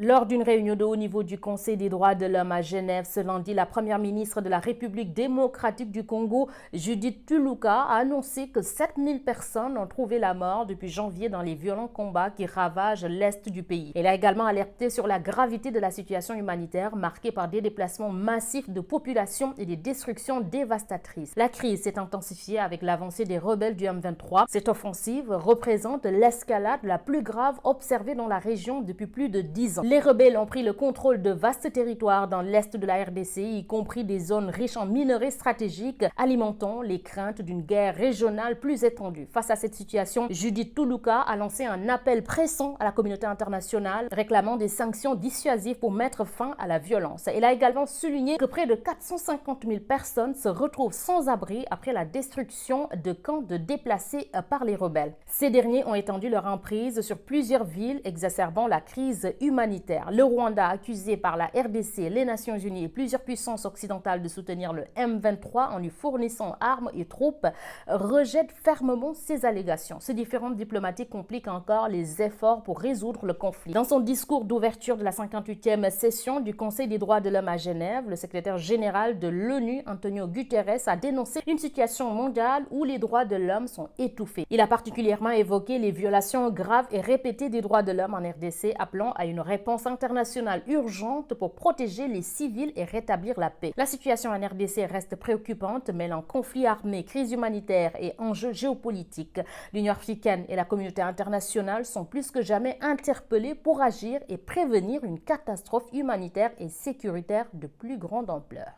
Lors d'une réunion de haut niveau du Conseil des droits de l'homme à Genève ce lundi, la première ministre de la République démocratique du Congo, Judith Tuluka, a annoncé que 7000 personnes ont trouvé la mort depuis janvier dans les violents combats qui ravagent l'est du pays. Elle a également alerté sur la gravité de la situation humanitaire marquée par des déplacements massifs de population et des destructions dévastatrices. La crise s'est intensifiée avec l'avancée des rebelles du M23. Cette offensive représente l'escalade la plus grave observée dans la région depuis plus de 10 ans. Les rebelles ont pris le contrôle de vastes territoires dans l'est de la RDC, y compris des zones riches en minerais stratégiques, alimentant les craintes d'une guerre régionale plus étendue. Face à cette situation, Judith Tuluka a lancé un appel pressant à la communauté internationale, réclamant des sanctions dissuasives pour mettre fin à la violence. Elle a également souligné que près de 450 000 personnes se retrouvent sans abri après la destruction de camps de déplacés par les rebelles. Ces derniers ont étendu leur emprise sur plusieurs villes, exacerbant la crise humanitaire. Le Rwanda, accusé par la RDC, les Nations Unies et plusieurs puissances occidentales de soutenir le M23 en lui fournissant armes et troupes, rejette fermement ces allégations. Ces différentes diplomatiques compliquent encore les efforts pour résoudre le conflit. Dans son discours d'ouverture de la 58e session du Conseil des droits de l'homme à Genève, le secrétaire général de l'ONU, Antonio Guterres, a dénoncé une situation mondiale où les droits de l'homme sont étouffés. Il a particulièrement évoqué les violations graves et répétées des droits de l'homme en RDC, appelant à une réponse internationale urgente pour protéger les civils et rétablir la paix. La situation en RDC reste préoccupante, mêlant conflits armés, crise humanitaire et enjeux géopolitiques. L'Union africaine et la communauté internationale sont plus que jamais interpellées pour agir et prévenir une catastrophe humanitaire et sécuritaire de plus grande ampleur.